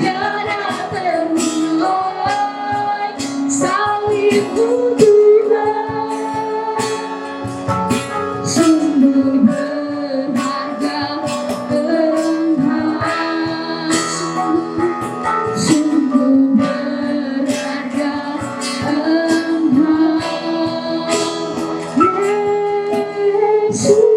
tiada ternilai, salib budiman, sungguh berharga Engkau, sungguh berharga Engkau, Yesus.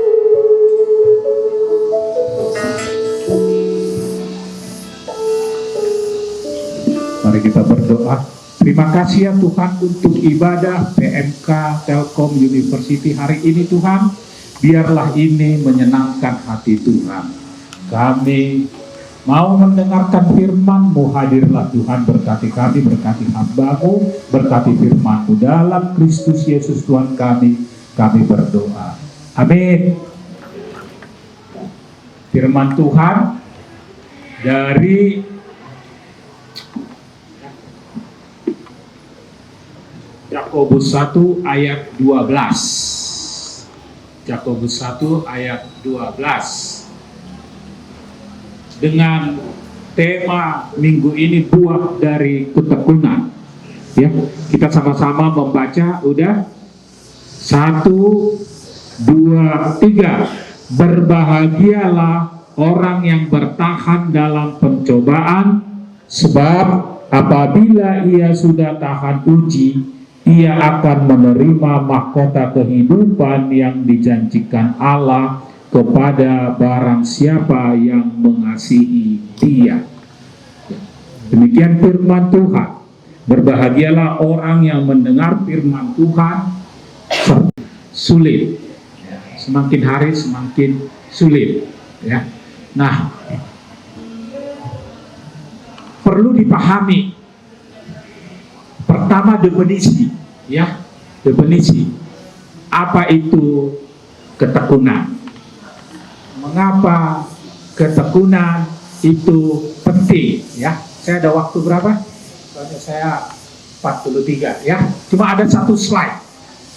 Mari kita berdoa. Terima kasih ya Tuhan untuk ibadah PMK Telkom University hari ini Tuhan. Biarlah ini menyenangkan hati Tuhan. Kami mau mendengarkan firman-Mu, hadirlah Tuhan, berkati kami, berkati hamba-Mu, berkati firman-Mu. Dalam Kristus Yesus Tuhan kami berdoa. Amin. Firman Tuhan dari Yakobus 1 ayat 12. Yakobus 1 ayat 12. Dengan tema minggu ini buah dari ketekunan. Ya, kita sama-sama membaca. Udah? 1, 2, 3. Berbahagialah orang yang bertahan dalam pencobaan, sebab apabila ia sudah tahan uji, ia akan menerima mahkota kehidupan yang dijanjikan Allah kepada barang siapa yang mengasihi Dia. Demikian firman Tuhan. Berbahagialah orang yang mendengar firman Tuhan. Sulit, semakin hari semakin sulit. Ya. Nah, perlu dipahami. Pertama definisi, ya, definisi. Apa itu ketekunan? Mengapa ketekunan itu penting? Ya, saya ada waktu berapa? Soalnya saya 43, ya. Cuma ada satu slide.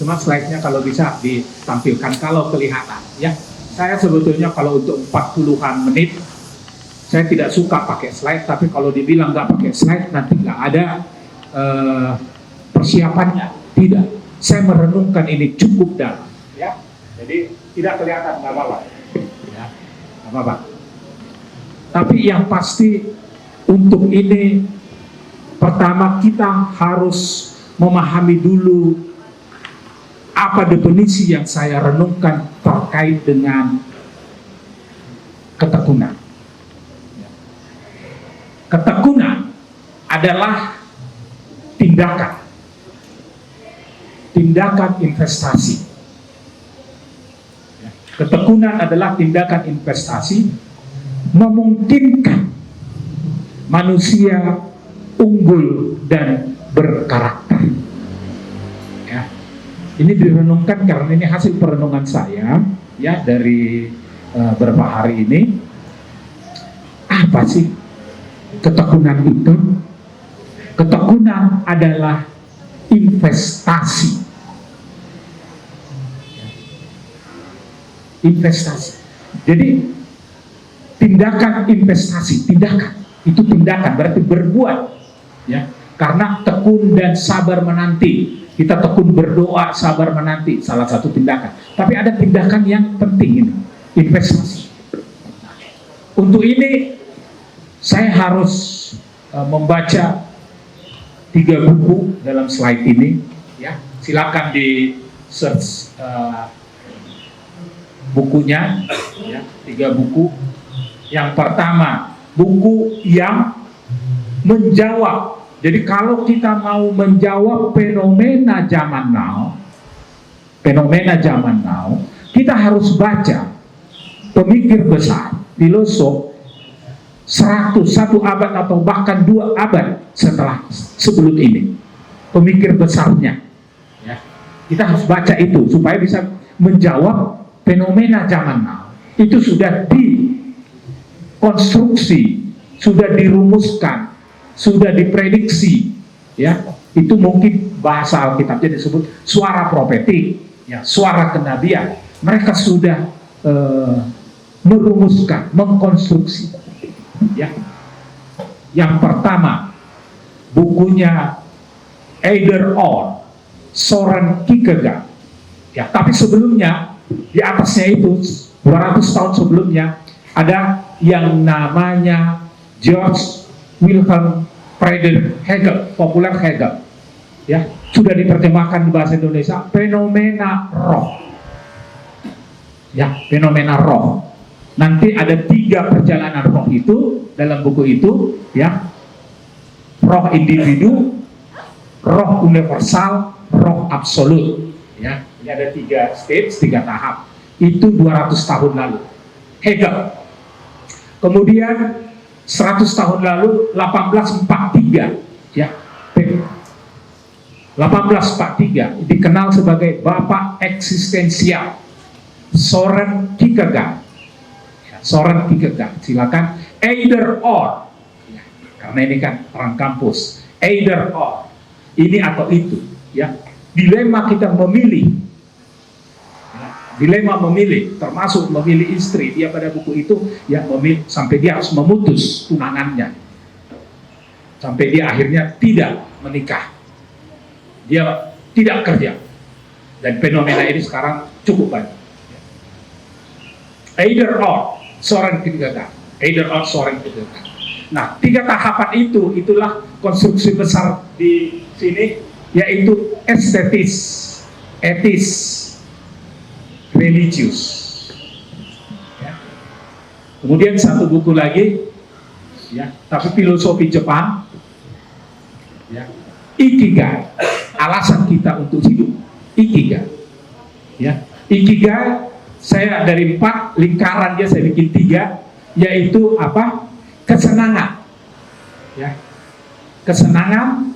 Cuma slide-nya kalau bisa ditampilkan kalau kelihatan, ya. Saya sebetulnya kalau untuk 40-an menit, saya tidak suka pakai slide. Tapi kalau dibilang nggak pakai slide, nanti nggak ada persiapannya. Tidak, saya merenungkan ini cukup dalam, ya. Jadi tidak kelihatan, nggak apa-apa, ya, nggak apa-apa. Tapi yang pasti untuk ini, pertama kita harus memahami dulu apa definisi yang saya renungkan terkait dengan ketekunan. Ketekunan adalah tindakan investasi. Ketekunan adalah tindakan investasi memungkinkan manusia unggul dan berkarakter. Ya. Ini direnungkan karena ini hasil perenungan saya, ya, dari beberapa hari ini. Apa sih ketekunan itu? Ketekunan adalah investasi. Investasi. Jadi tindakan investasi, tindakan itu tindakan berarti berbuat, ya. Karena tekun dan sabar menanti. Kita tekun berdoa, sabar menanti, salah satu tindakan. Tapi ada tindakan yang penting ini, investasi. Untuk ini saya harus membaca 3 buku dalam slide ini, ya. Silakan di search bukunya, ya. 3 buku. Yang pertama, buku yang menjawab. Jadi kalau kita mau menjawab fenomena zaman now, kita harus baca pemikir besar, filosof 101 abad atau bahkan 2 abad sebelum ini, pemikir besarnya, ya. Kita harus baca itu supaya bisa menjawab fenomena zaman now. Itu sudah dikonstruksi, sudah dirumuskan, sudah diprediksi, ya. Itu mungkin bahasa Alkitabnya disebut suara profetik, ya, suara kenabian. Mereka sudah merumuskan, mengkonstruksi, ya. Yang pertama, bukunya Either Or, Soren Kierkegaard. Ya, tapi sebelumnya, di atasnya itu 200 tahun sebelumnya ada yang namanya George Wilhelm Friedrich Hegel, populer Hegel. Ya, sudah diterjemahkan di bahasa Indonesia, fenomena roh. Ya, fenomena roh. Nanti ada 3 perjalanan roh itu dalam buku itu, ya. Roh individu, roh universal, roh absolut. Ya, ini ada 3 stage, 3 tahap. Itu 200 tahun lalu. Hegel. Kemudian 100 tahun lalu 1843, ya. 1843 dikenal sebagai Bapak Eksistensial, Soren Kierkegaard. Soren Kierkegaard, silakan Either Or, ya, karena ini kan orang kampus. Either Or, ini atau itu, ya. Dilema kita memilih, ya. Dilema memilih, termasuk memilih istri. Dia pada buku itu ya memilih sampai dia harus memutus tunangannya, sampai dia akhirnya tidak menikah. Dia tidak kerja, dan fenomena ini sekarang cukup banyak. Either Or, Soren Kierkegaard. Either Or, Soren Kierkegaard. Nah, 3 tahapan itu, itulah konstruksi besar di sini, yaitu estetis, etis, religius. Ya. Kemudian satu buku lagi, ya, tapi filosofi Jepang, ya, Ikigai, alasan kita untuk hidup. Ikigai, ya, Ikigai. Saya dari 4 lingkaran dia saya bikin 3, yaitu apa? Kesenangan, ya, kesenangan,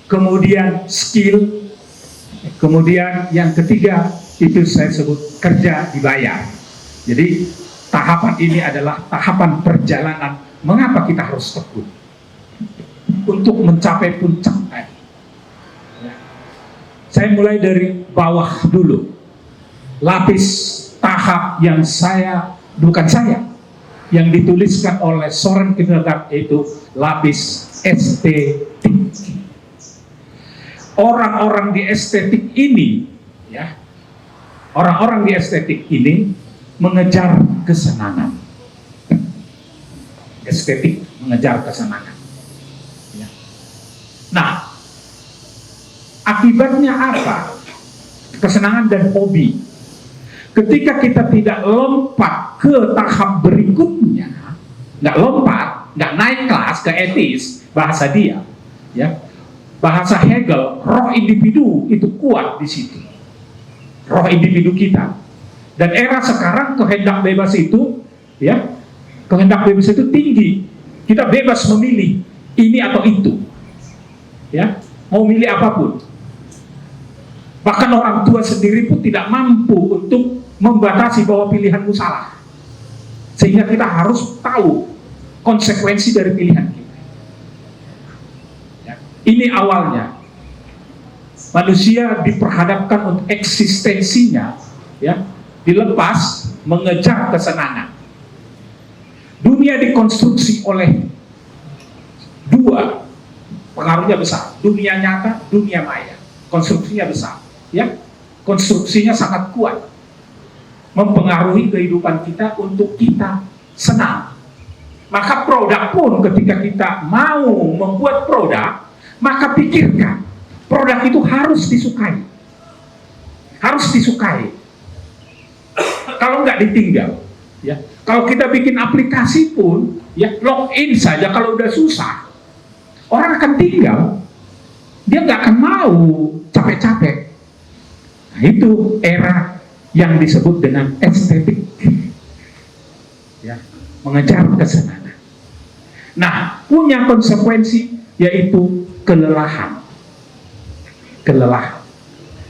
kemudian skill, kemudian yang ketiga itu saya sebut kerja dibayar. Jadi tahapan ini adalah tahapan perjalanan mengapa kita harus tekun untuk mencapai puncak tadi. Ya. Saya mulai dari bawah dulu. Lapis tahap yang yang dituliskan oleh Soren Kierkegaard itu lapis estetik. Orang-orang di estetik ini, ya, orang-orang di estetik ini mengejar kesenangan. Estetik mengejar kesenangan. Ya. Nah, akibatnya apa? Kesenangan dan hobi. Ketika kita tidak lompat ke tahap berikutnya, nggak lompat, nggak naik kelas ke etis, bahasa dia, ya, bahasa Hegel, roh individu itu kuat di situ, roh individu kita. Dan era sekarang kehendak bebas itu, ya, kehendak bebas itu tinggi. Kita bebas memilih ini atau itu, ya, mau milih apapun. Bahkan orang tua sendiri pun tidak mampu untuk membatasi bahwa pilihanmu salah. Sehingga kita harus tahu konsekuensi dari pilihan kita. Ya. Ini awalnya. Manusia diperhadapkan untuk eksistensinya, ya, dilepas mengejar kesenangan. Dunia dikonstruksi oleh 2, pengaruhnya besar. Dunia nyata, dunia maya. Konstruksinya besar. Ya, konstruksinya sangat kuat, mempengaruhi kehidupan kita untuk kita senang. Maka produk pun ketika kita mau membuat produk, maka pikirkan produk itu harus disukai, harus disukai. Kalau nggak ditinggal, ya. Kalau kita bikin aplikasi pun, ya, login saja kalau udah susah, orang akan tinggal, dia nggak akan mau capek-capek. Nah, itu era yang disebut dengan estetik, ya, mengejar kesenangan. Nah, punya konsekuensi yaitu kelelahan,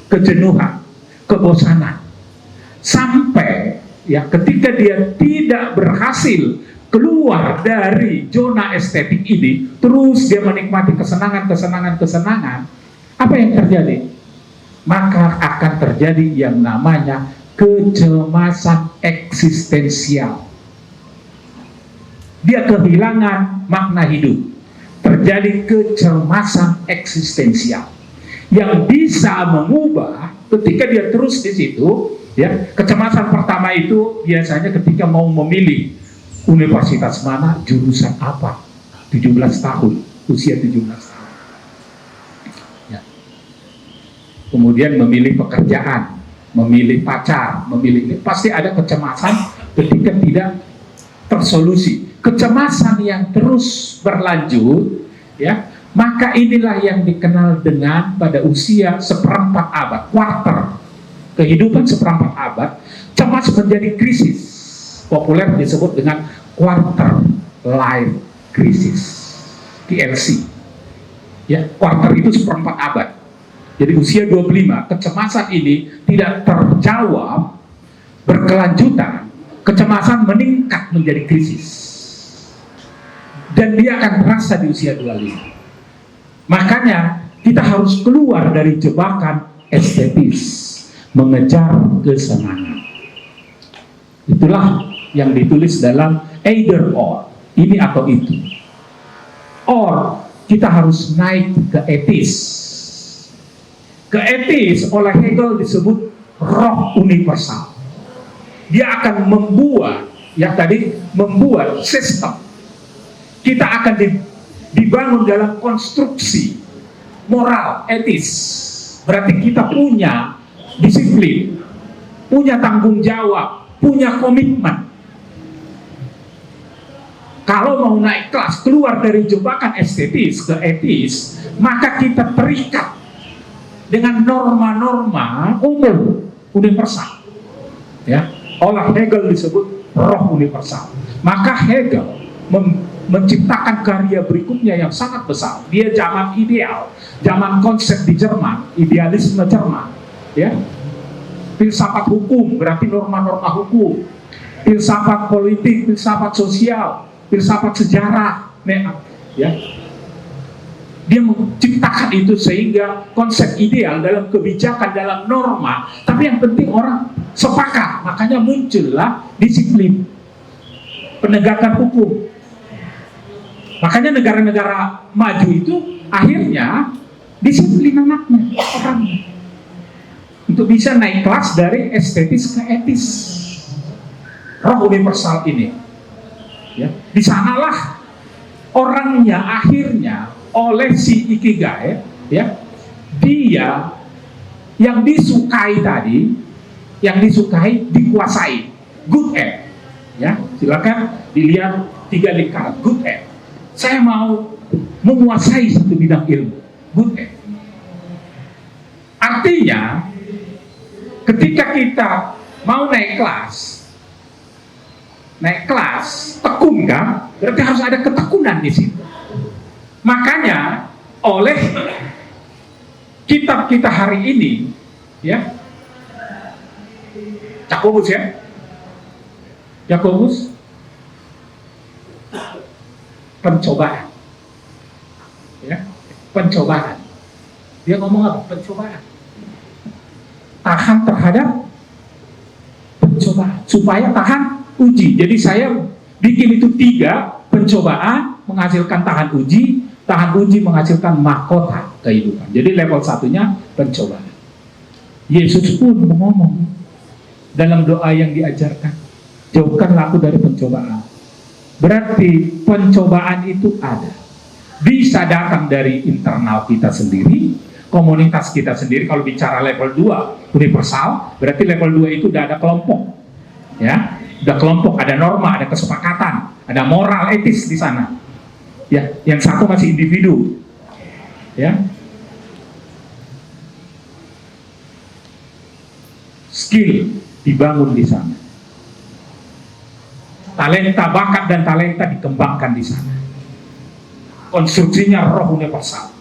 kejenuhan, kebosanan, sampai, ya, ketika dia tidak berhasil keluar dari zona estetik ini, terus dia menikmati kesenangan, apa yang terjadi? Maka akan terjadi yang namanya kecemasan eksistensial. Dia kehilangan makna hidup. terjadi kecemasan eksistensial yang bisa mengubah ketika dia terus di situ. Ya, kecemasan pertama itu biasanya ketika mau memilih universitas mana, jurusan apa, 17 tahun, usia 17 tahun. Ya. Kemudian memilih pekerjaan, memilih pacar, pasti ada kecemasan ketika tidak tersolusi. Kecemasan yang terus berlanjut, ya, maka inilah yang dikenal dengan pada usia seperempat abad, quarter, kehidupan seperempat abad, cemas menjadi krisis, populer disebut dengan quarter life crisis, QLC. Ya, quarter itu seperempat abad. Jadi usia 25, kecemasan ini tidak terjawab, berkelanjutan, kecemasan meningkat menjadi krisis. Dan dia akan terasa di usia 25. Makanya kita harus keluar dari jebakan estetis, mengejar kesenangan. Itulah yang ditulis dalam either or, ini atau itu. Or, kita harus naik ke etis. Ke etis oleh Hegel disebut roh universal. Dia akan membuat, membuat sistem. Kita akan dibangun dalam konstruksi moral, etis. Berarti kita punya disiplin, punya tanggung jawab, punya komitmen. Kalau mau naik kelas, keluar dari jebakan estetis ke etis, maka kita terikat dengan norma-norma umum, universal. Ya, oleh Hegel disebut roh universal. Maka Hegel menciptakan karya berikutnya yang sangat besar. Dia zaman ideal, zaman konsep di Jerman, idealisme Jerman. Ya, filsafat hukum berarti norma-norma hukum, filsafat politik, filsafat sosial, filsafat sejarah. Ya, dia menciptakan itu sehingga konsep ideal dalam kebijakan, dalam norma, tapi yang penting orang sepakat. Makanya muncullah disiplin penegakan hukum. Makanya negara-negara maju itu akhirnya disiplin anaknya, orangnya, untuk bisa naik kelas dari estetis ke etis. Roh universal ini, ya, di sanalah orangnya akhirnya oleh si Ikigai, ya, dia yang disukai tadi, yang disukai dikuasai, good end. Ya, silakan dilihat 3 lingkaran good end. Saya mau menguasai satu bidang ilmu, good end. Artinya ketika kita mau naik kelas tekun kan, berarti harus ada ketekunan di situ. Makanya oleh kitab kita hari ini, ya, Yakobus, ya, Yakobus, pencobaan, ya, pencobaan. Dia ngomong apa? Pencobaan. Tahan terhadap pencobaan supaya tahan uji. Jadi saya bikin itu 3 pencobaan menghasilkan tahan uji menghasilkan mahkota kehidupan. Jadi level 1-nya pencobaan. Yesus pun ngomong dalam doa yang diajarkan, jauhkanlah aku dari pencobaan. Berarti pencobaan itu ada, bisa datang dari internal kita sendiri, komunitas kita sendiri. Kalau bicara level 2 universal, berarti level 2 itu udah ada kelompok, ya, udah kelompok, ada norma, ada kesepakatan, ada moral etis di sana. Ya, yang satu masih individu, ya. Skill dibangun di sana, talenta, bakat dan talenta dikembangkan di sana. Konstruksinya roh universal,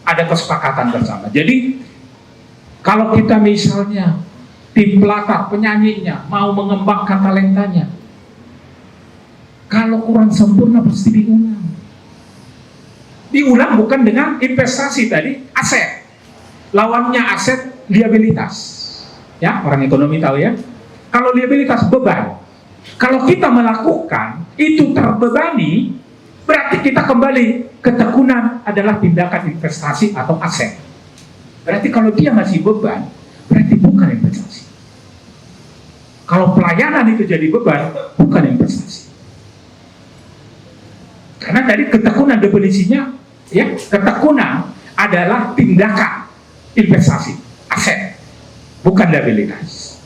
ada kesepakatan bersama. Jadi kalau kita misalnya tim pelatih, penyanyinya mau mengembangkan talentanya, kalau kurang sempurna pasti diulang bukan dengan investasi tadi, aset. Lawannya aset, liabilitas. Ya, orang ekonomi tahu, ya. Kalau liabilitas, beban. Kalau kita melakukan itu terbebani, berarti kita kembali ketekunan adalah tindakan investasi atau aset. Berarti kalau dia masih beban, berarti bukan investasi. Kalau pelayanan itu jadi beban, bukan investasi. Karena tadi ketekunan definisinya, ya, ketekunan adalah tindakan investasi, aset, bukan liabilitas.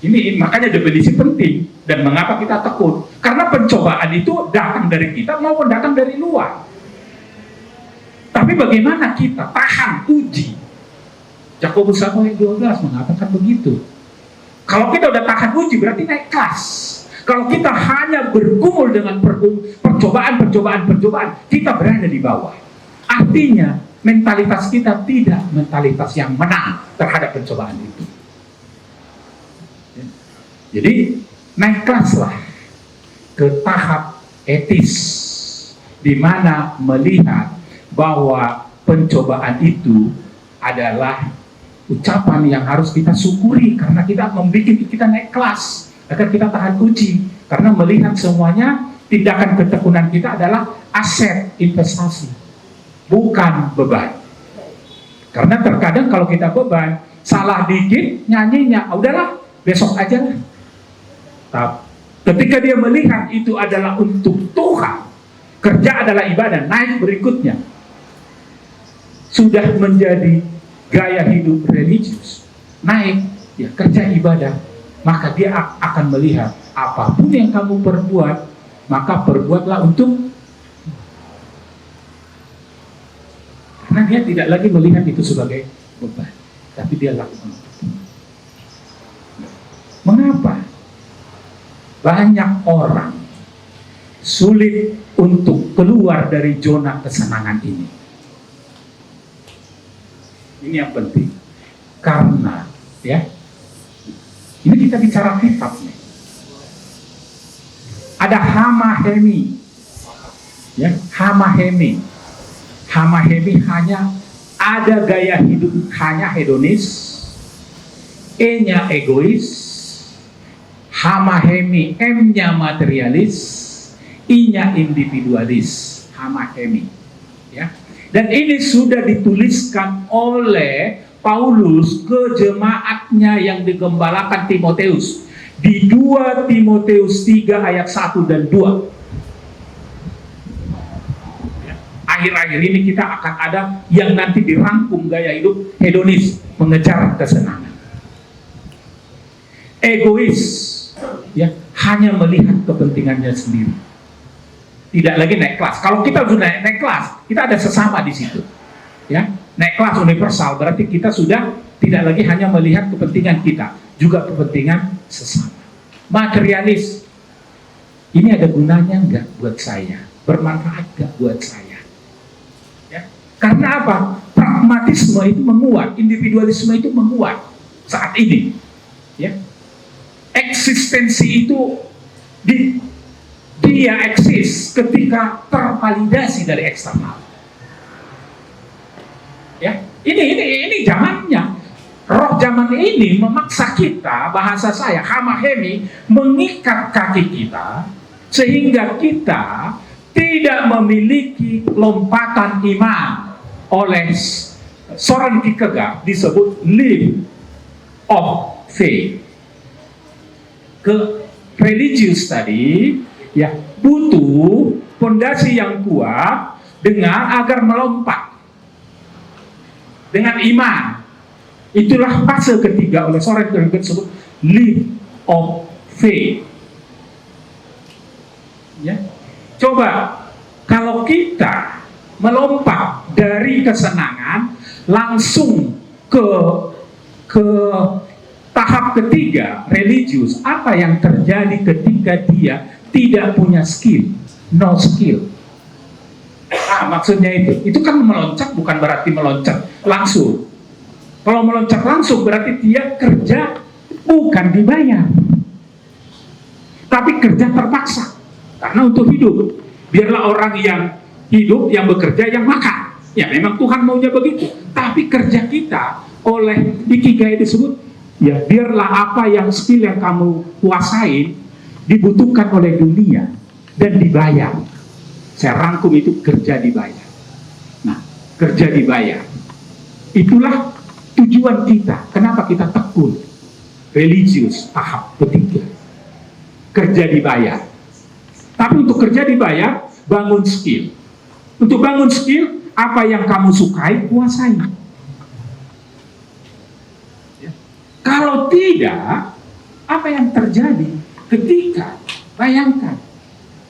Ini makanya definisi penting. Dan mengapa kita tekun? Karena pencobaan itu datang dari kita maupun datang dari luar. Tapi bagaimana kita tahan uji? Yakobus 1:12 mengatakan begitu. Kalau kita udah tahan uji berarti naik kelas. Kalau kita hanya bergumul dengan percobaan, kita berada di bawah. Artinya mentalitas kita tidak mentalitas yang menang terhadap pencobaan itu. Jadi naik kelaslah ke tahap etis, di mana melihat bahwa pencobaan itu adalah ucapan yang harus kita syukuri karena kita membuat kita naik kelas agar kita tahan uji, karena melihat semuanya tindakan ketekunan kita adalah aset investasi, bukan beban. Karena terkadang kalau kita beban, salah dikit nyanyinya, udahlah besok aja lah. Ketika dia melihat itu adalah untuk Tuhan, kerja adalah ibadah, naik berikutnya sudah menjadi gaya hidup religius, naik ya kerja ibadah, maka dia akan melihat apapun yang kamu perbuat, maka perbuatlah untuk, karena dia tidak lagi melihat itu sebagai beban, tapi dia lakukan. Mengapa banyak orang sulit untuk keluar dari zona kesenangan ini? Ini yang penting. Karena ya, ini kita bicara kitab nih. Ada hamahemi. Ya, hamahemi. Hamahemi hanya ada gaya hidup hanya hedonis, E-nya egois, hamahemi, M-nya materialis, I-nya individualis, hamahemi. Ya. Dan ini sudah dituliskan oleh Paulus ke jemaatnya yang digembalakan Timoteus di 2 Timoteus 3 ayat 1 dan 2. Ya. Akhir-akhir ini kita akan ada yang nanti dirangkum gaya hidup hedonis, mengejar kesenangan. Egois, ya, hanya melihat kepentingannya sendiri, tidak lagi naik kelas. Kalau kita sudah naik kelas, kita ada sesama di situ, ya, naik kelas universal, berarti kita sudah tidak lagi hanya melihat kepentingan kita, juga kepentingan sesama. Materialis, ini ada gunanya nggak buat saya, bermanfaat nggak buat saya, ya, karena apa? Pragmatisme itu menguat, individualisme itu menguat saat ini, ya. Eksistensi itu dia eksis ketika tervalidasi dari eksternal. Ya, ini zamannya. Roh zaman ini memaksa kita, bahasa saya hamahemi, mengikat kaki kita sehingga kita tidak memiliki lompatan iman. Oleh Soren Kierkegaard disebut leap of faith. Ke religius tadi, ya, butuh fondasi yang kuat dengan agar melompat dengan iman. Itulah fase ketiga oleh Soren Kierkegaard disebut leap of faith. Ya, coba kalau kita melompat dari kesenangan langsung ke tahap ketiga, religius, apa yang terjadi ketika dia tidak punya skill, no skill? Maksudnya itu kan meloncat bukan berarti meloncat langsung. Kalau meloncat langsung berarti dia kerja bukan dibayar, tapi kerja terpaksa karena untuk hidup. Biarlah orang yang hidup, yang bekerja, yang makan. Ya memang Tuhan maunya begitu. Tapi kerja kita oleh Ikigai disebut, ya biarlah apa yang skill yang kamu kuasain dibutuhkan oleh dunia, dan dibayar. Saya rangkum itu kerja dibayar. Nah, kerja dibayar. Itulah tujuan kita. Kenapa kita tekun? Religius, tahap ketiga. Kerja dibayar. Tapi untuk kerja dibayar, bangun skill. Untuk bangun skill, apa yang kamu sukai, kuasai. Ya. Kalau tidak, apa yang terjadi ketika, bayangkan,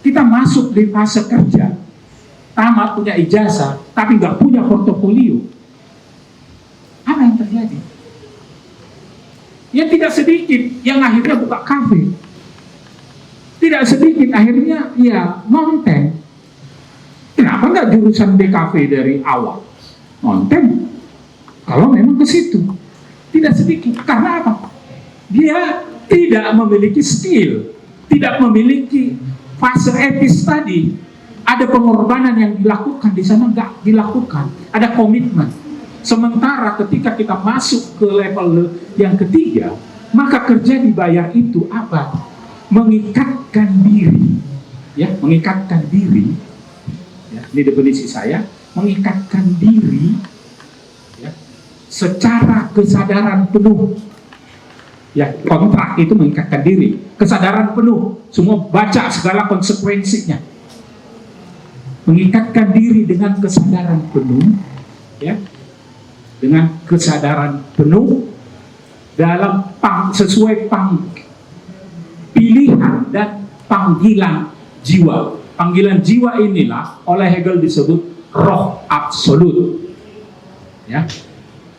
kita masuk di fase kerja, tamat punya ijazah, tapi nggak punya portofolio. Apa yang terjadi? Ya tidak sedikit yang akhirnya buka kafe. Tidak sedikit akhirnya ya ngonten. Kenapa nggak jurusan DKV dari awal? Ngonten. Kalau memang ke situ. Tidak sedikit. Karena apa? Dia tidak memiliki skill. Tidak memiliki fase etis tadi. Ada pengorbanan yang dilakukan di sana nggak dilakukan. Ada komitmen. Sementara ketika kita masuk ke level yang ketiga, maka kerja dibayar itu apa? Mengikatkan diri. Ya, mengikatkan diri. Ya, ini definisi saya, mengikatkan diri ya, secara kesadaran penuh. Ya, kontrak itu mengikatkan diri, kesadaran penuh, semua baca segala konsekuensinya. Mengikatkan diri dengan kesadaran penuh, ya, dengan kesadaran penuh dalam sesuai pilihan dan panggilan jiwa. Panggilan jiwa inilah oleh Hegel disebut roh absolut. Ya,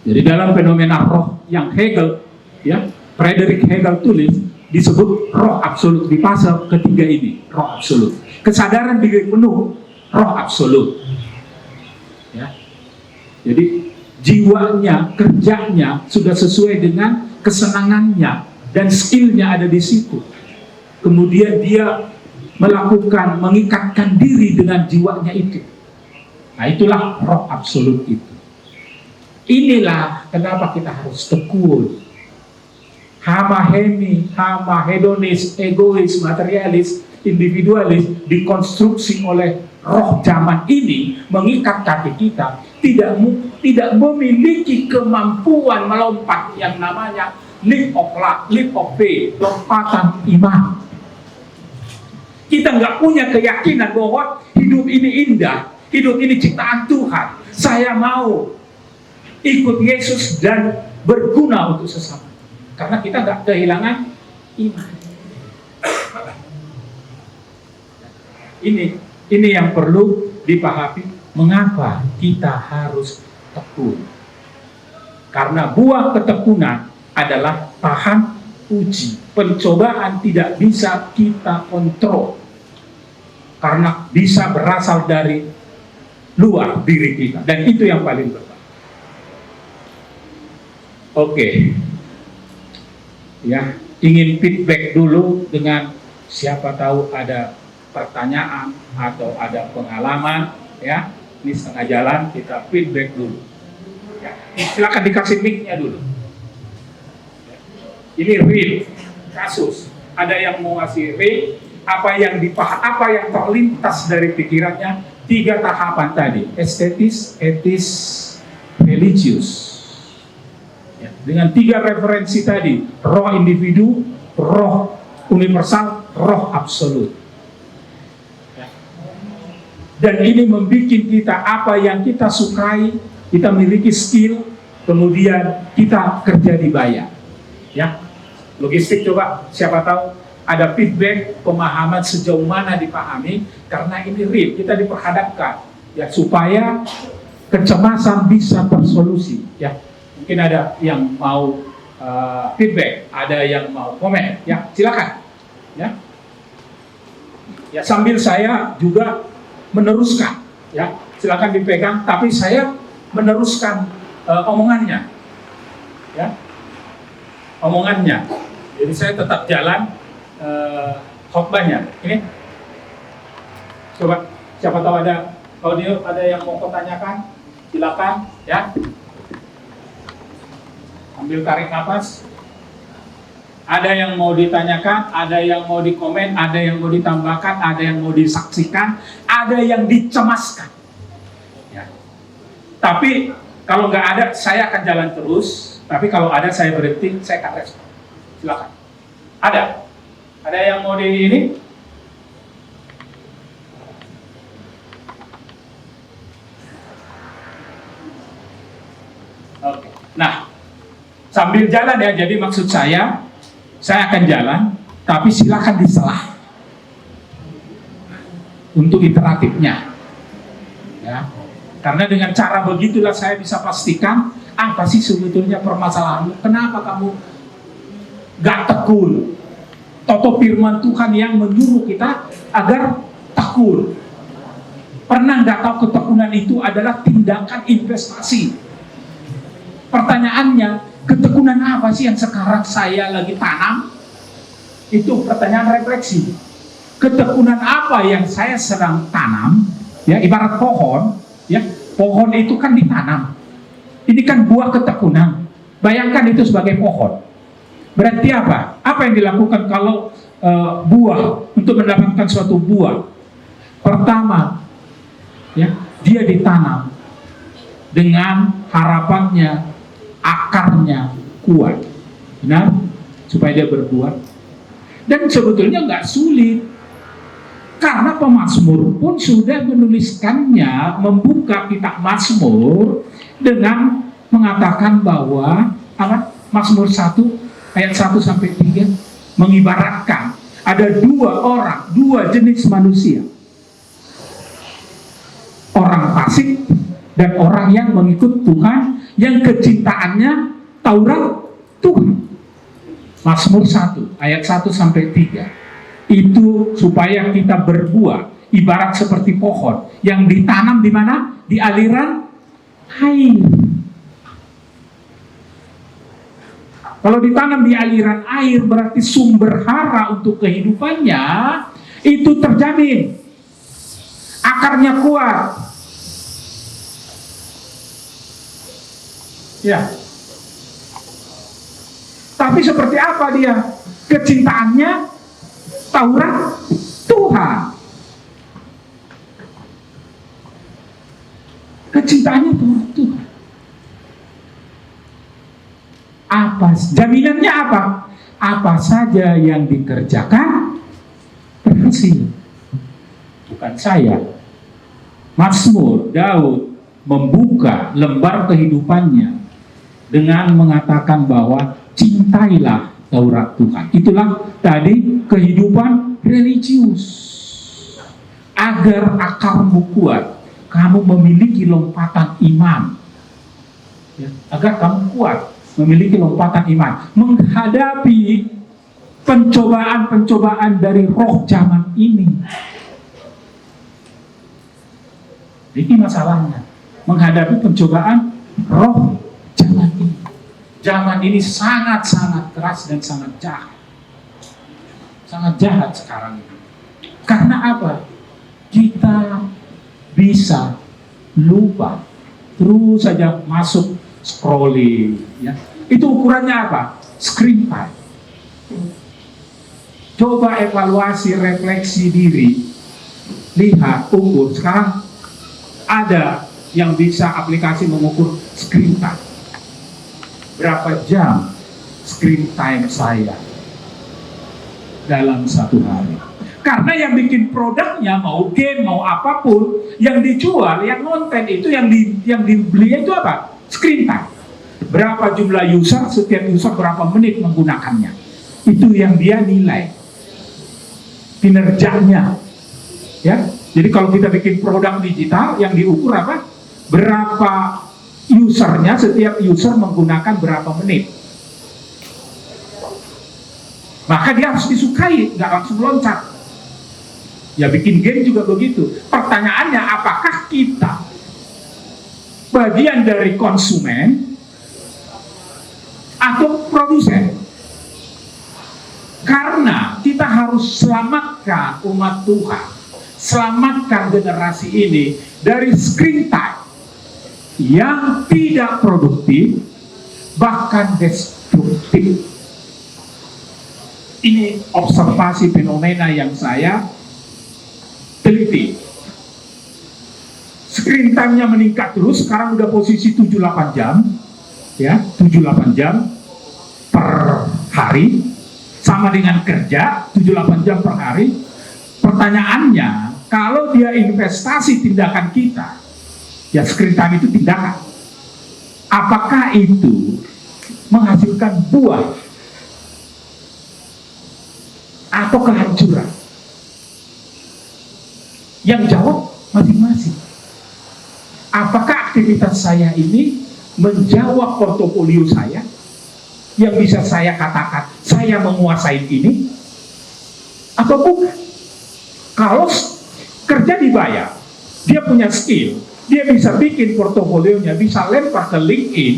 jadi dalam fenomena roh yang Hegel, ya, Friedrich Hegel tulis disebut roh absolut di fase ketiga ini, roh absolut. Kesadaran diri penuh, roh absolut. Ya. Jadi jiwanya, kerjanya sudah sesuai dengan kesenangannya dan skillnya ada di situ. Kemudian dia melakukan, mengikatkan diri dengan jiwanya itu. Nah, itulah roh absolut itu. Inilah kenapa kita harus tekun. Hama hemi, hama hedonis, egois, materialis, individualis dikonstruksi oleh roh zaman ini mengikat kaki kita, tidak memiliki kemampuan melompat yang namanya leap of faith, lompatan iman. Kita nggak punya keyakinan bahwa hidup ini indah, hidup ini ciptaan Tuhan. Saya mau ikut Yesus dan berguna untuk sesama. Karena kita nggak kehilangan iman. Ini yang perlu dipahami. Mengapa kita harus tekun? Karena buah ketekunan adalah tahan uji. Pencobaan tidak bisa kita kontrol. Karena bisa berasal dari luar diri kita. Dan itu yang paling berbahaya. Oke. Ya, ingin feedback dulu dengan siapa tahu ada pertanyaan atau ada pengalaman, ya. Ini setengah jalan, kita feedback dulu. Ya, silakan dikasih mic-nya dulu. Ya. Ini real kasus. Ada yang mau ngasih real, apa yang terlintas dari pikirannya, 3 tahapan tadi, estetis, etis, religius. Ya, dengan 3 referensi tadi, roh individu, roh universal, roh absolut. Ya. Dan ini membuat kita apa yang kita sukai, kita miliki skill, kemudian kita kerja dibayar. Ya, logistik coba, siapa tahu ada feedback, pemahaman sejauh mana dipahami, karena ini real, kita diperhadapkan, ya, supaya kecemasan bisa tersolusi. Ya. Mungkin ada yang mau feedback, ada yang mau komen, ya silakan, ya. Ya, sambil saya juga meneruskan, ya silakan dipegang, tapi saya meneruskan omongannya, ya, omongannya. Jadi saya tetap jalan khotbahnya. Ini, coba siapa tahu ada audio, ada yang mau pertanyakan, silakan, ya. Ambil tarik nafas. Ada yang mau ditanyakan, ada yang mau dikomen, ada yang mau ditambahkan, ada yang mau disaksikan, ada yang dicemaskan. Ya. Tapi kalau nggak ada, saya akan jalan terus. Tapi kalau ada, saya berhenti, saya akan respon. Silakan. Ada? Ada yang mau di ini? Oke. Nah, sambil jalan ya, jadi maksud saya akan jalan, tapi silakan diselah untuk iteratifnya. Ya. Karena dengan cara begitulah saya bisa pastikan apa sih sebetulnya permasalahanmu, kenapa kamu gak tekun. Toto firman Tuhan yang menyuruh kita agar tekun. Pernah gak tahu ketekunan itu adalah tindakan investasi? Pertanyaannya, ketekunan apa sih yang sekarang saya lagi tanam? Itu pertanyaan refleksi. Ketekunan apa yang saya sedang tanam? Ya, ibarat pohon, ya, pohon itu kan ditanam. Ini kan buah ketekunan. Bayangkan itu sebagai pohon. Berarti apa? Apa yang dilakukan kalau buah untuk mendapatkan suatu buah? Pertama, ya, dia ditanam dengan harapannya akarnya kuat, benar, supaya dia berbuah. Dan sebetulnya nggak sulit, karena pemazmur pun sudah menuliskannya, membuka kitab Mazmur dengan mengatakan bahwa Mazmur 1 ayat 1 sampai 3 mengibaratkan ada dua jenis manusia, orang fasik dan orang yang mengikut Tuhan, yang kecintaannya Taurat Tuhan. Mazmur 1 ayat 1 sampai 3 itu supaya kita berbuah, ibarat seperti pohon yang ditanam di mana? Di aliran air. Kalau ditanam di aliran air berarti sumber hara untuk kehidupannya itu terjamin, akarnya kuat. Ya. Tapi seperti apa dia? Kecintaannya Taurat Tuhan. Kecintaannya Taurat Tuhan. Apa? Jaminannya apa? Apa saja yang dikerjakan berhasil. Bukan saya. Mazmur Daud membuka lembar kehidupannya dengan mengatakan bahwa cintailah Taurat Tuhan. Itulah tadi kehidupan religius. Agar akarmu kuat, kamu memiliki lompatan iman. Ya, agar kamu kuat, memiliki lompatan iman, menghadapi pencobaan-pencobaan dari roh zaman ini. Ini masalahnya, menghadapi pencobaan roh zaman ini. Zaman ini sangat-sangat keras dan sangat jahat. Sangat jahat sekarang ini. Karena apa? Kita bisa lupa, terus saja masuk scrolling. Ya. Itu ukurannya apa? Screen time. Coba evaluasi, refleksi diri. Lihat, ukur. Sekarang ada yang bisa aplikasi mengukur screen time. Berapa jam screen time saya dalam satu hari? Karena yang bikin produknya, mau game, mau apapun, yang dijual, yang konten itu, yang dibeli itu apa? Screen time. Berapa jumlah user, setiap user berapa menit menggunakannya. Itu yang dia nilai kinerjanya. Ya, jadi kalau kita bikin produk digital, yang diukur apa? Berapa usernya, setiap user menggunakan berapa menit. Maka dia harus disukai, nggak langsung loncat. Ya bikin game juga begitu. Pertanyaannya, apakah kita bagian dari konsumen atau produsen? Karena kita harus selamatkan umat Tuhan, selamatkan generasi ini dari screen time yang tidak produktif, bahkan destruktif. Ini observasi fenomena yang saya teliti. Screen time-nya meningkat terus, sekarang udah posisi 7-8 jam, ya, 7-8 jam per hari, sama dengan kerja 7-8 jam per hari. Pertanyaannya, kalau dia investasi tindakan kita, ya screen time itu tindakan, apakah itu menghasilkan buah atau kehancuran? Yang jawab masing-masing. Apakah aktivitas saya ini menjawab portofolio saya, yang bisa saya katakan saya menguasai ini, atau bukan? Kalau kerja dibayar, dia punya skill, dia bisa bikin portofolionya, bisa lempar ke LinkedIn,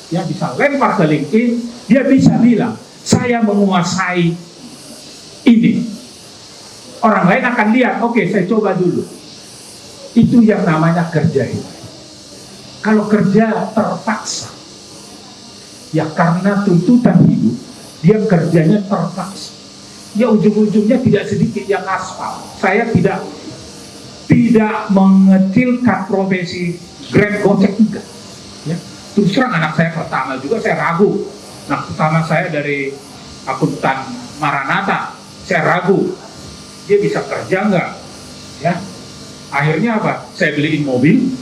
ya, bisa lempar ke LinkedIn, dia bisa bilang saya menguasai ini. Orang lain akan lihat, oke, saya coba dulu. Itu yang namanya kerja itu. Kalau kerja terpaksa, ya karena tuntutan hidup, dia kerjanya terpaksa. Ya ujung-ujungnya tidak sedikit yang aspal. Saya tidak mengecilkan profesi Grab Gojek juga. Ya. Terus terang anak saya pertama juga saya ragu. Nah, pertama saya dari akuntan Maranatha, saya ragu. Dia bisa kerja nggak? Ya. Akhirnya apa? Saya beliin mobil,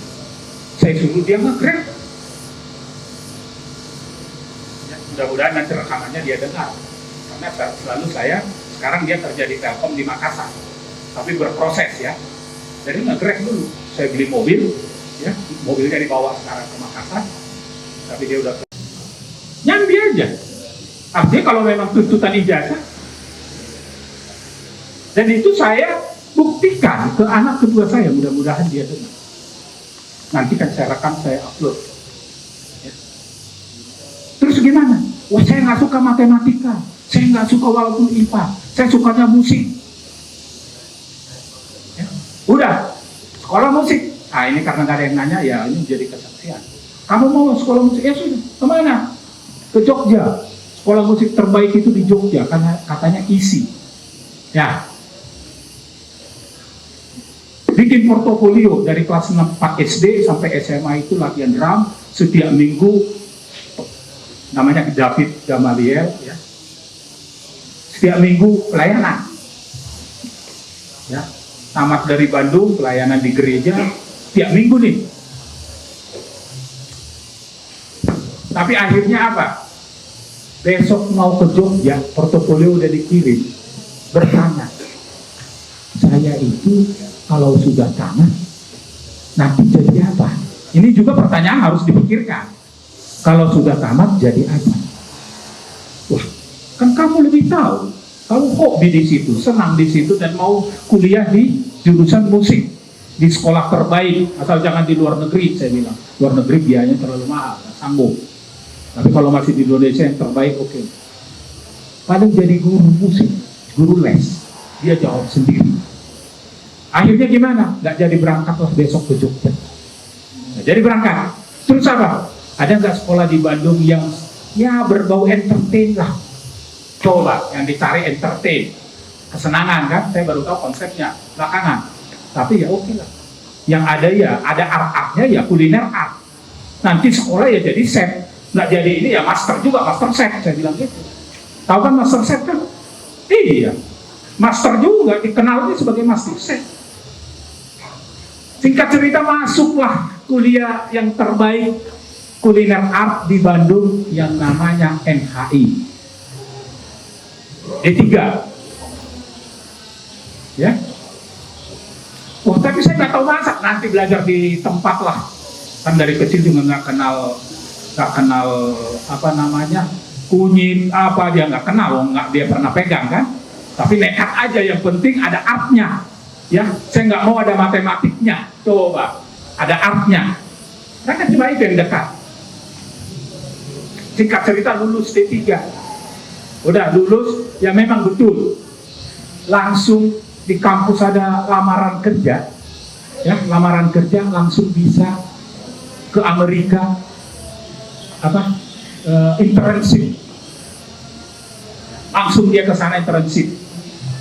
saya suruh dia nge-Grab. Ya, mudah-mudahan nanti rekamannya dia dengar. Karena selalu sekarang dia kerja di Telkom di Makassar, tapi berproses ya. Jadi nge-Grab dulu. Saya beli mobil, ya, mobilnya dibawa sekarang ke Makassar, tapi dia udah nyambi aja. Artinya kalau memang tuntutan ijazah, dan itu saya buktikan ke anak kedua saya, mudah-mudahan dia dengar. Nanti kan saya rekam, saya upload. Ya. Terus gimana? Wah, saya nggak suka matematika, saya nggak suka walaupun IPA, saya sukanya musik. Ya. Udah, sekolah musik. Ah, ini karena nggak ada yang nanya, ya ini jadi kesaksian. Kamu mau sekolah musik? Ya sudah, kemana? Ke Jogja. Sekolah musik terbaik itu di Jogja, karena katanya isi. Ya. Bikin portofolio dari kelas 4 SD sampai SMA itu latihan drum setiap minggu, namanya David Gamaliel, ya. Setiap minggu pelayanan, ya. Tamat dari Bandung, pelayanan di gereja setiap minggu nih. Tapi akhirnya apa? Besok mau ke Jogja, portofolio udah dikirim, bertanya, saya itu kalau sudah tamat nanti jadi apa? Ini juga pertanyaan harus dipikirkan. Kalau sudah tamat jadi apa? Wah, kan kamu lebih tahu. Kamu hobi di situ, senang di situ, dan mau kuliah di jurusan musik di sekolah terbaik, asal jangan di luar negeri. Saya bilang luar negeri biayanya terlalu mahal, nggak sanggup. Tapi kalau masih di Indonesia yang terbaik, oke. Paling jadi guru musik, guru les. Dia jawab sendiri. Akhirnya gimana? Nggak jadi berangkat lah besok ke Jogja. Nggak jadi berangkat. Terus apa? Ada nggak sekolah di Bandung yang ya berbau entertain lah? Coba yang dicari entertain, kesenangan kan? Saya baru tahu konsepnya belakangan. Tapi ya oke lah. Yang ada ya ada art-artnya, ya kuliner art. Nanti sekolah ya jadi chef. Nggak jadi ini ya master juga, master chef. Saya bilang gitu. Tahu kan master chef kan? Iya. Master juga dikenalnya sebagai master chef. Singkat cerita, masuklah kuliah yang terbaik kuliner art di Bandung yang namanya NHI D3, ya. Oh, tapi saya nggak tahu masak. Nanti belajar di tempat lah. Kan dari kecil juga nggak kenal apa namanya kunyit apa, dia nggak kenal, nggak dia pernah pegang kan. Tapi nekat aja, yang penting ada artnya. Ya, saya nggak mau ada matematiknya. Coba, ada artnya. Karena cuma itu yang dekat. Singkat cerita, lulus D3. Udah lulus, ya memang betul. Langsung di kampus ada lamaran kerja. Ya, lamaran kerja langsung bisa ke Amerika. Internship. langsung dia ke sana transit.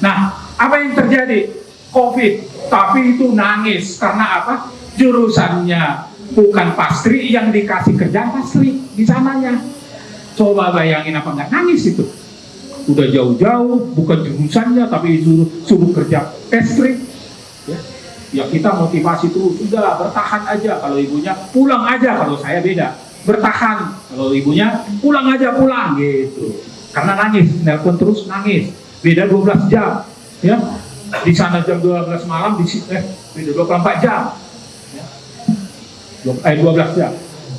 Nah, apa yang terjadi? COVID, tapi itu nangis karena apa? Jurusannya bukan pastri, yang dikasih kerjaan pastri di sananya. Coba bayangin apa nggak nangis itu? Udah jauh-jauh, bukan jurusannya, tapi suruh kerja pastri. Ya kita motivasi tuh, udah bertahan aja. Kalau ibunya pulang aja, kalau saya beda, bertahan. Kalau ibunya pulang aja, pulang gitu. Karena nangis, nelpon terus nangis. Beda 12 jam, ya. Di sana jam 12 malam, di sini beda 24 jam. Ya. 12 jam.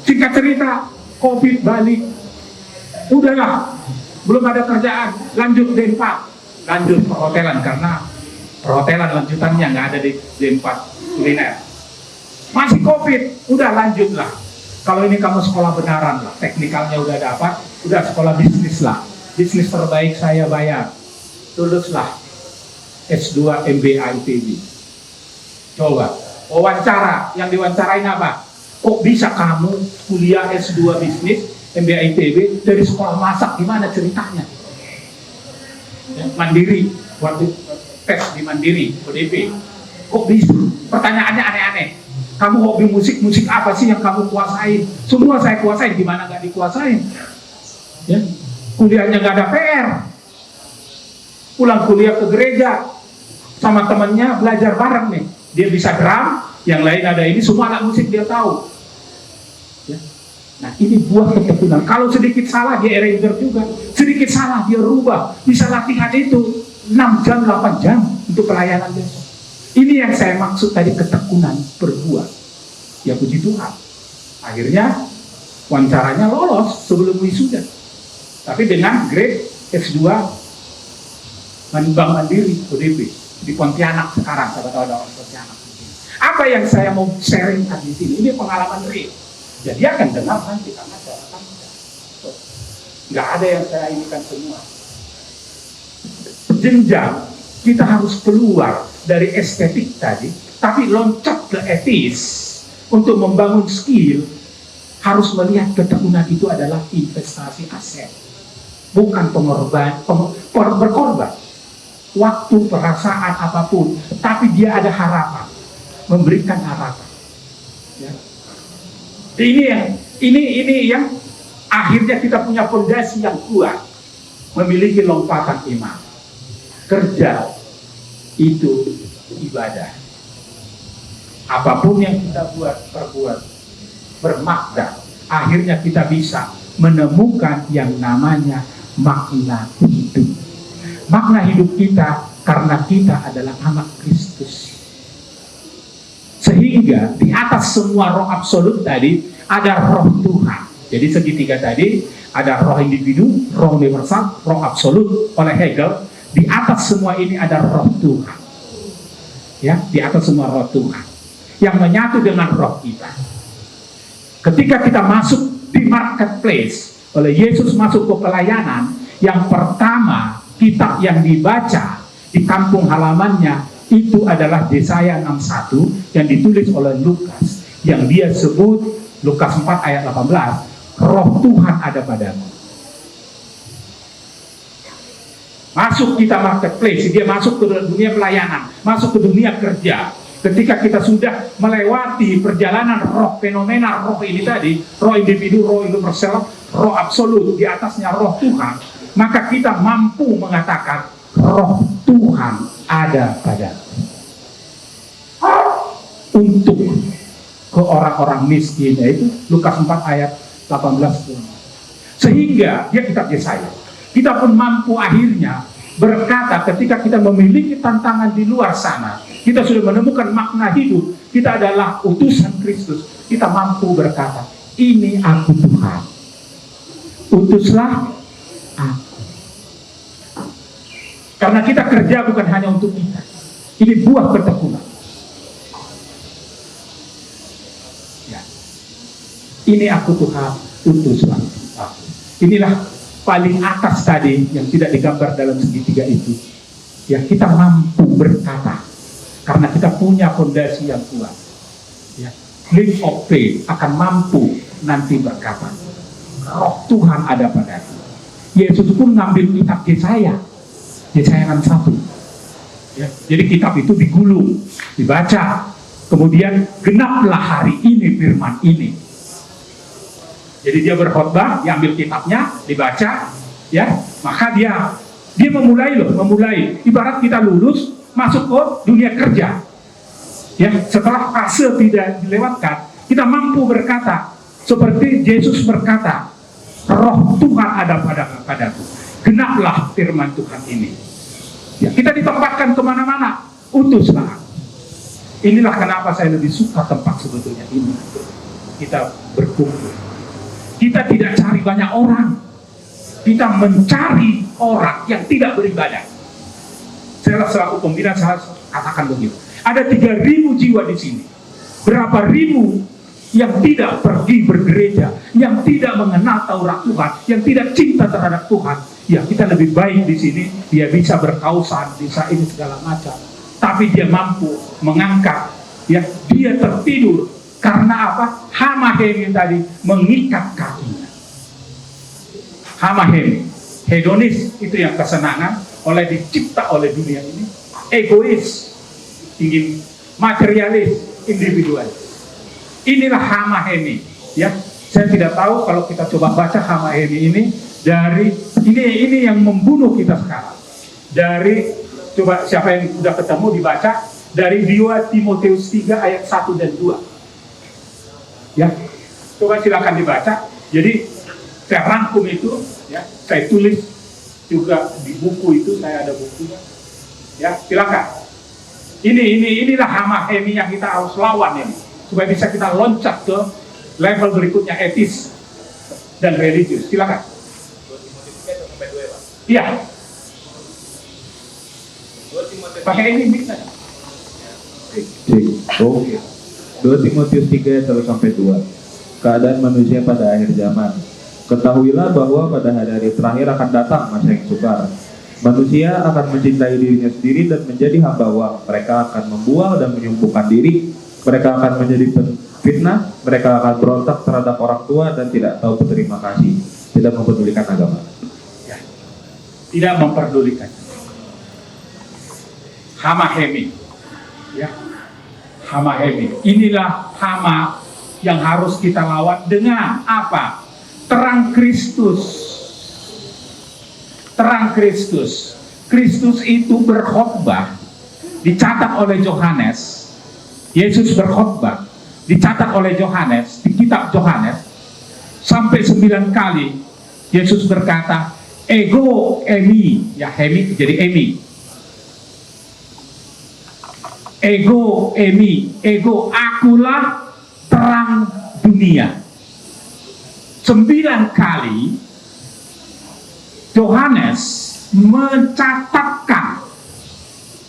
Singkat cerita, COVID balik. Udahlah, belum ada kerjaan, lanjut D4, lanjut perhotelan karena perhotelan lanjutannya nggak ada di D4 kuliner. Masih COVID, udah lanjutlah. Kalau ini kamu sekolah benaran lah, teknikalnya udah dapat, udah sekolah bisnis lah. Bisnis terbaik saya bayar, luluslah S2 MBA ITB. Coba wawancara, yang diwawancarain apa? Kok bisa kamu kuliah S2 bisnis MBA ITB dari sekolah masak, gimana ceritanya? Ya, Mandiri, waktu tes di Mandiri, ODP. Kok bisa? Pertanyaannya aneh-aneh. Kamu hobi musik apa sih yang kamu kuasain? Semua saya kuasain, gimana nggak dikuasain? Ya. Kuliahnya nggak ada PR. Pulang kuliah ke gereja, sama temennya belajar bareng nih. Dia bisa drum, yang lain ada ini, semua alat musik dia tahu. Ya. Nah ini buah ketekunan. Kalau sedikit salah dia arranger juga, sedikit salah dia rubah. Bisa latihan itu 6 jam, 8 jam untuk pelayanan besok. Ini yang saya maksud tadi, ketekunan berbuah. Ya puji Tuhan. Akhirnya wawancaranya lolos sebelum wisuda. Tapi dengan grade S2 Bank Mandiri ODP di Pontianak sekarang, saya tahu ada orang Pontianak. Apa yang saya mau sharing di sini? Ini pengalaman real. Jadi dia akan dengar nanti karena saya akan nggak ada yang saya inikan semua. Jenjang kita harus keluar dari estetik tadi, tapi loncat ke etis untuk membangun skill. Harus melihat ketekunan itu adalah investasi aset, bukan berkorban waktu, perasaan apapun, tapi dia ada harapan, memberikan harapan. Ya. Ini yang akhirnya kita punya fondasi yang kuat, memiliki lompatan iman. Kerja itu ibadah. Apapun yang kita perbuat bermakna. Akhirnya kita bisa menemukan yang namanya makna hidup. Makna hidup kita karena kita adalah anak Kristus. Sehingga di atas semua roh absolut tadi ada roh Tuhan. Jadi segitiga tadi ada roh individu, roh universal, roh absolut oleh Hegel. Di atas semua ini ada roh Tuhan. Ya, di atas semua roh Tuhan yang menyatu dengan roh kita. Ketika kita masuk di marketplace, oleh Yesus masuk ke pelayanan, yang pertama kitab yang dibaca di kampung halamannya itu adalah Yesaya 61 yang ditulis oleh Lukas, yang dia sebut Lukas 4 ayat 18, roh Tuhan ada padamu. Masuk kita marketplace, dia masuk ke dunia pelayanan, masuk ke dunia kerja. Ketika kita sudah melewati perjalanan roh fenomena roh ini tadi, roh individu, roh universal, roh absolut, di atasnya roh Tuhan, maka kita mampu mengatakan roh Tuhan ada padaku. Untuk ke orang-orang miskin, yaitu Lukas 4 ayat 18. Sehingga dia kitab Yesaya. Kita pun mampu akhirnya berkata, ketika kita memiliki tantangan di luar sana, kita sudah menemukan makna hidup, kita adalah utusan Kristus, kita mampu berkata, ini aku Tuhan, utuslah aku. Karena kita kerja bukan hanya untuk kita, ini buah ketekunan. Ya. Ini aku Tuhan, utuslah aku. Inilah paling atas tadi yang tidak digambar dalam segitiga itu. Ya, kita mampu berkata karena kita punya fondasi yang kuat. Ya, leap of faith akan mampu nanti berkata, roh Tuhan ada padaku. Yesus pun ngambil kitab Yesaya 61. Ya, jadi kitab itu digulung, dibaca, kemudian genaplah hari ini firman ini. Jadi dia berkhotbah, diambil kitabnya, dibaca, ya, maka dia memulai ibarat kita lulus masuk ke dunia kerja. Ya, setelah fase tidak dilewatkan, kita mampu berkata seperti Yesus berkata, Roh Tuhan ada padaku, genaplah firman Tuhan ini. Ya, kita ditempatkan kemana-mana, utuslah. Inilah kenapa saya lebih suka tempat sebetulnya ini. Kita berkumpul. Kita tidak cari banyak orang. Kita mencari orang yang tidak beribadah. Saya selaku pembina saya katakan begitu. Ada 3.000 jiwa di sini. Berapa ribu yang tidak pergi bergereja, yang tidak mengenal Taurat Tuhan, yang tidak cinta terhadap Tuhan. Ya, kita lebih baik di sini. Dia bisa berkausan, bisa ini segala macam. Tapi dia mampu mengangkat. Ya, dia tertidur karena apa? Hamahemi tadi mengikat kakinya. Hamahemi, hedonis itu yang kesenangan oleh dicipta oleh dunia ini. Egois, ingin materialis, individualis. Inilah hamahemi. Ya, saya tidak tahu kalau kita coba baca hamahemi ini dari ini yang membunuh kita sekarang. Dari coba siapa yang sudah ketemu dibaca dari 2 Timotius 3 ayat 1 dan 2. Ya, coba silakan dibaca. Jadi saya rangkum itu, ya, saya tulis juga di buku itu, saya ada bukunya. Ya, silakan. Inilah hamahemi yang kita harus lawan ini, supaya bisa kita loncat ke level berikutnya, etis dan religius. Silakan. Iya. Pakai ini bisa. Oke. 2 Timotius 3 ayat 1-2. Keadaan manusia pada akhir zaman. Ketahuilah bahwa pada hari terakhir akan datang masa yang sukar. Manusia akan mencintai dirinya sendiri dan menjadi hamba uang. Mereka akan membual dan menyumpukkan diri. Mereka akan menjadi fitnah. Mereka akan berontak terhadap orang tua dan tidak tahu berterima kasih. Tidak mempedulikan agama. Ya. Tidak memperdulikan. Hamahemi. Ya. Hamahemi. Inilah hama yang harus kita lawan dengan apa? Terang Kristus. Terang Kristus. Kristus itu berkhotbah, dicatat oleh Yohanes. Yesus berkhotbah, dicatat oleh Yohanes di kitab Yohanes sampai 9 kali. Yesus berkata, ego emi, ya hemi jadi emi. Ego emi, ego akulah terang dunia. 9 kali Yohanes mencatatkan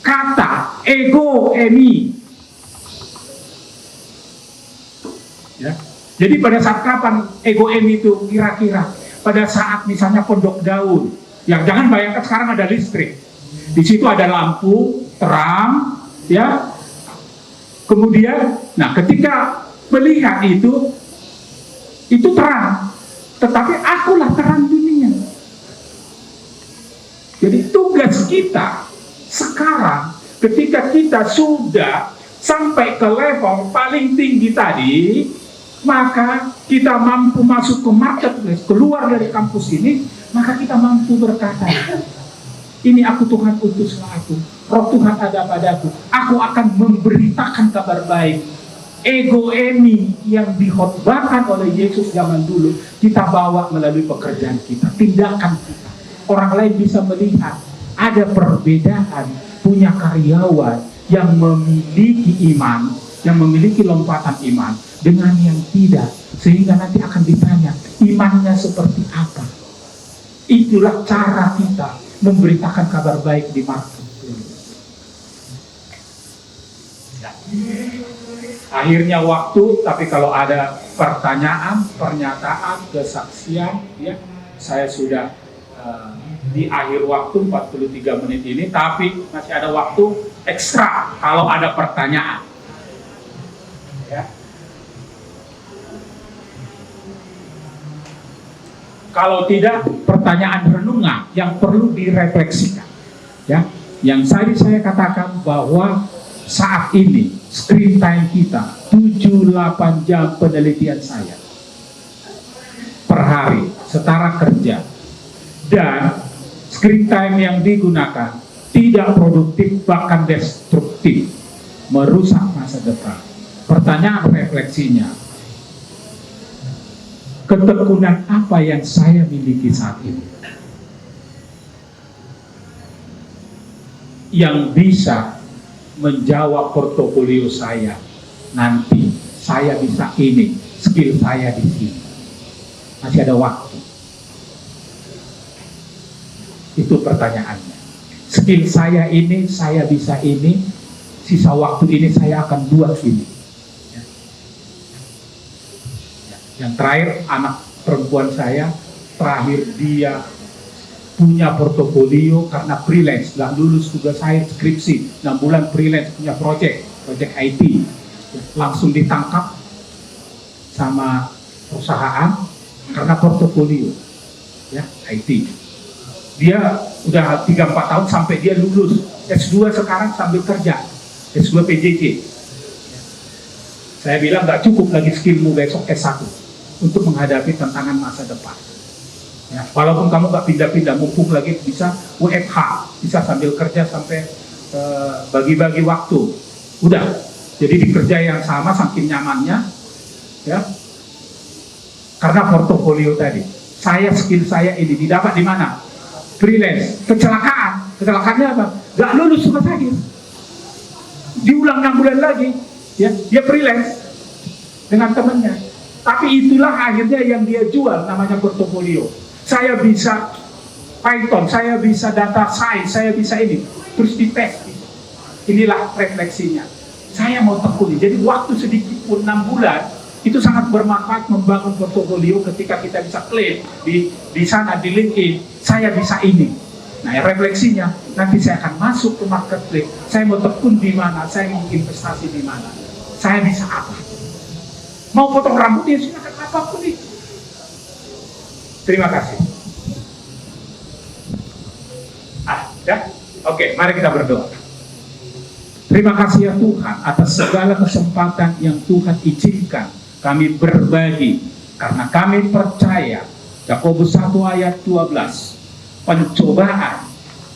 kata ego emi. Ya. Jadi pada saat kapan ego emi itu kira-kira? Pada saat misalnya pondok daun. Yang jangan bayangkan sekarang ada listrik. Di situ ada lampu terang, ya. Kemudian, nah ketika melihat itu terang. Tetapi akulah terang dunia. Jadi tugas kita sekarang ketika kita sudah sampai ke level paling tinggi tadi, maka kita mampu masuk ke marketplace, keluar dari kampus ini, maka kita mampu berkata, ini aku Tuhan, utuslah aku, Roh Tuhan ada padaku, aku akan memberitakan kabar baik. Ego emi yang dikhotbahkan oleh Yesus zaman dulu, kita bawa melalui pekerjaan kita, tindakan kita. Orang lain bisa melihat ada perbedaan, punya karyawan yang memiliki iman, yang memiliki lompatan iman dengan yang tidak, sehingga nanti akan ditanya imannya seperti apa. Itulah cara kita memberitakan kabar baik di marketplace. Ya. Akhirnya waktu, tapi kalau ada pertanyaan, pernyataan, kesaksian, ya, saya sudah di akhir waktu 43 menit ini, tapi masih ada waktu ekstra kalau ada pertanyaan. Ya. Kalau tidak, pertanyaan renungan yang perlu direfleksikan. Ya, yang saya katakan bahwa saat ini screen time kita 7-8 jam penelitian saya per hari setara kerja, dan screen time yang digunakan tidak produktif bahkan destruktif, merusak masa depan. Pertanyaan refleksinya, ketekunan apa yang saya miliki saat ini yang bisa menjawab portofolio saya nanti? Saya bisa ini, skill saya di sini, masih ada waktu. Itu pertanyaannya. Skill saya ini, saya bisa ini, sisa waktu ini saya akan buat ini. Ya. Yang terakhir, anak perempuan saya terakhir dia punya portofolio karena freelance, nggak lulus tugas saya skripsi, 6 bulan freelance punya project IT, langsung ditangkap sama perusahaan karena portofolio, ya IT. Dia udah 3-4 tahun sampai dia lulus S2, sekarang sambil kerja S2 PJJ. Saya bilang nggak cukup lagi skillmu besok S1 untuk menghadapi tantangan masa depan. Ya, walaupun kamu nggak pindah-pindah, mumpung lagi bisa WFH, bisa sambil kerja sampai bagi-bagi waktu. Udah, jadi di kerja yang sama saking nyamannya, ya. Karena portofolio tadi, skill saya ini didapat di mana? Freelance. Kecelakaannya apa? Nggak lulus rumah sakit. Diulang 6 bulan lagi, ya, dia freelance dengan temannya. Tapi itulah akhirnya yang dia jual, namanya portofolio. Saya bisa Python, saya bisa data science, saya bisa ini, terus dites. Inilah refleksinya. Saya mau tekuni. Jadi waktu sedikit pun 6 bulan itu sangat bermanfaat membangun portofolio. Ketika kita bisa klaim di sana di LinkedIn, saya bisa ini. Nah, refleksinya nanti saya akan masuk ke marketplace. Saya mau tekun di mana, saya mau investasi di mana, saya bisa apa. Mau potong rambut ya silakan, apapun itu. Terima kasih. Ya, oke, mari kita berdoa. Terima kasih ya Tuhan atas segala kesempatan yang Tuhan izinkan kami berbagi, karena kami percaya Yakobus 1 ayat 12, pencobaan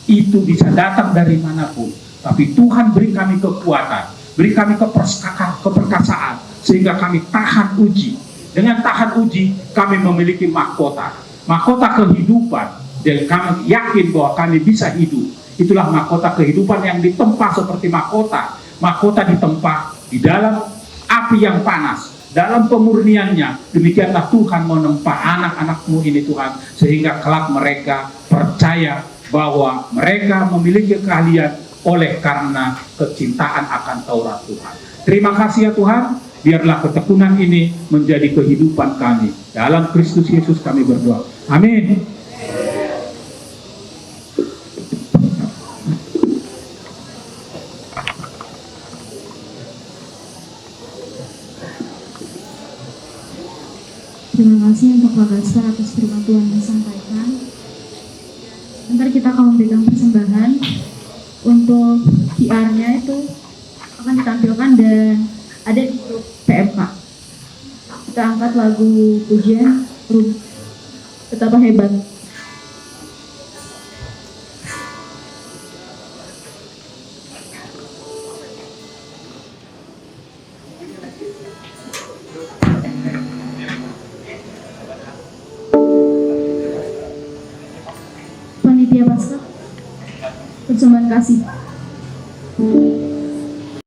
itu bisa datang dari manapun, tapi Tuhan beri kami kekuatan, beri kami keperkasaan, sehingga kami tahan uji. Dengan tahan uji, kami memiliki mahkota kehidupan, dan kami yakin bahwa kami bisa hidup. Itulah mahkota kehidupan yang ditempa seperti mahkota ditempa di dalam api yang panas, dalam pemurniannya. Demikianlah Tuhan menempa anak-anak-Mu ini Tuhan, sehingga kelak mereka percaya bahwa mereka memiliki keahlian oleh karena kecintaan akan Taurat Tuhan. Terima kasih ya Tuhan. Biarlah ketekunan ini menjadi kehidupan kami. Dalam Kristus Yesus kami berdoa. Amin. Terima kasih untuk Pak Gaspar atas firman Tuhan yang disampaikan. Nanti kita akan memberikan persembahan. Untuk QR-nya itu akan ditampilkan dan ada di grup PMK. Kita angkat lagu pujian Betapa Hebat. Panitia Paskah, persembahan kasih.